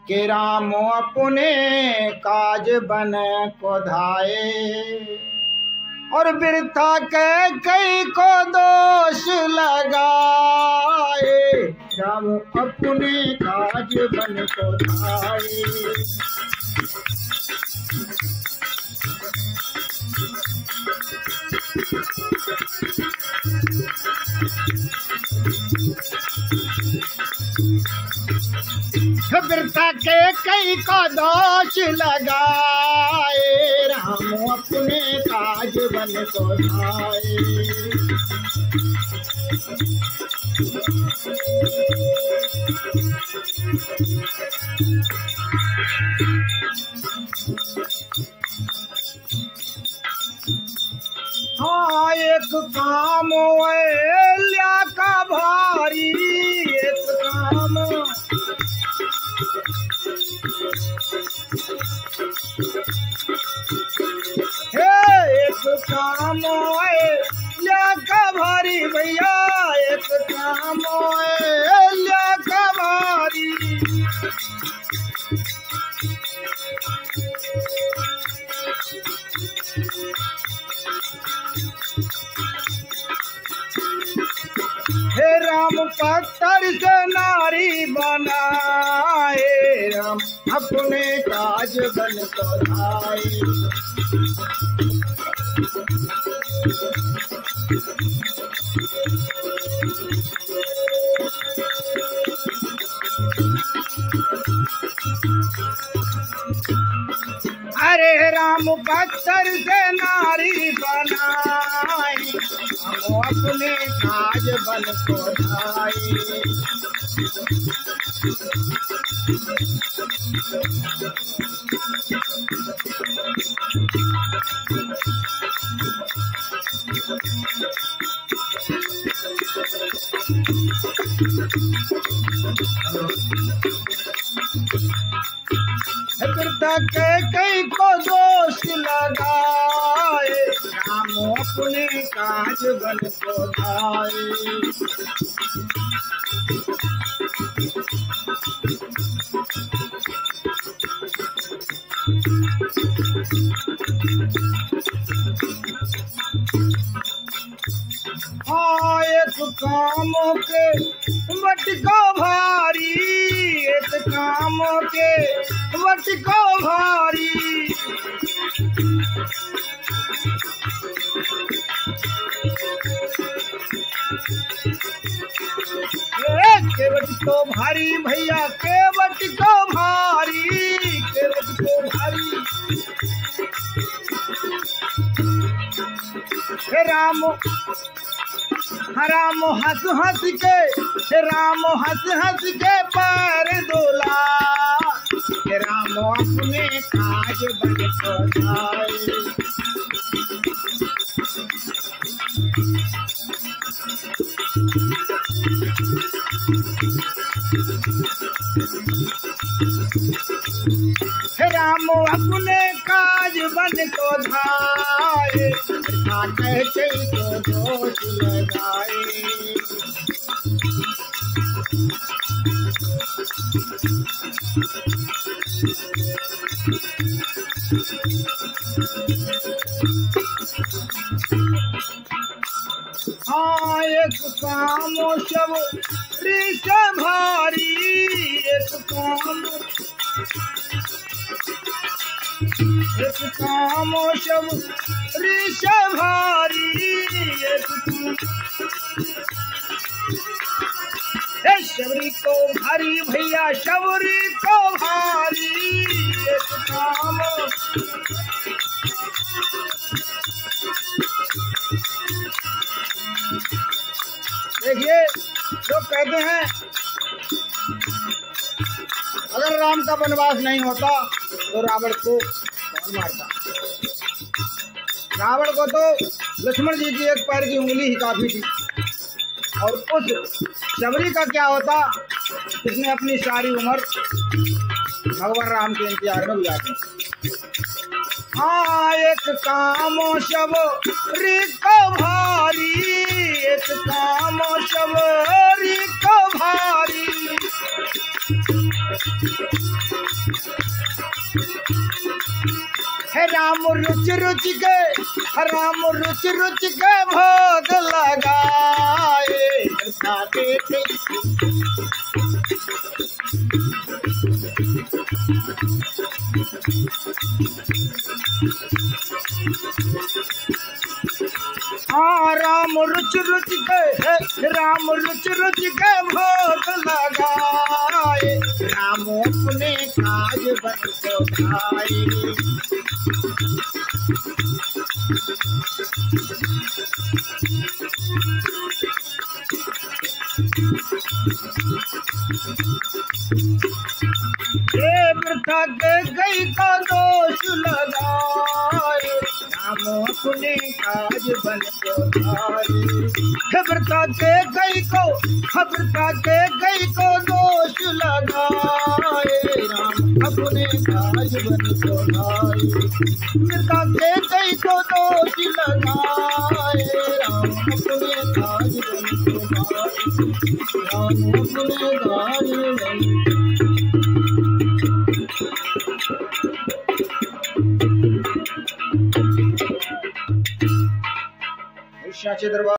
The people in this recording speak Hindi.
के राम अपने काज बन को धाये, और बिरथा के कई को दोष लगाए, राम अपने काज बन को धाये। बिरथा के कई को दोष लगाए, राम अपने काज बन को धाये। हाँ एक काम अयल्या का भारी, एक काम एक काम अयल्या का भारी भैया, एक काम अयल्या का भारी। हे राम पत्थर से नारी बनाए, राम अपने काज बन को धाये। अरे राम पत्थर से नारी बनाए, हम अपने काज बन को धाये। बिरथा के कई को दोष लगाए, राम अपने काज बन को धाये। हाँ एक काम के वट को भारी, एक काम के वट को भारी। केवट को भारी भैया, केवट को भारी, केवट को भारी। राम राम हंस हंस के, राम हंस हंस के पैर धुला, राम अपने काज बन को धाये। राम अपने काज बन को धाये, बिरथा के कई को दोष लगाए। हाँ एक काम सब ऋष भारी, एक काम सब ऋष भारी। एक शबरी को भारी भैया, शबरी को भारी। एक काम देखिए लोग कहते हैं अगर राम का वनवास नहीं होता तो रावण को कौन मारता। रावण को तो लक्ष्मण जी की एक पैर की उंगली ही काफी थी, और उस शबरी का क्या होता, इसने अपनी सारी उम्र भगवान राम के इंतजार में गुजारी। हाँ एक काम सब को भारी, एक काम सब को भारी। राम रुच रुच के राम रुच रुच के भोग लगाए साथे थे। हाँ राम रुच रुच के भोग लगाए राम अपने काज बन को भाई। वृथा के गई का दोष लगाए राम अपने काज बन को भाई। वृथा के गई को दोष लगाए राम अपने काज बन को भाई। वृथा के गई को दोष लगाए राम अपने काज बन को भाई। राम अपने काज बन दरबार।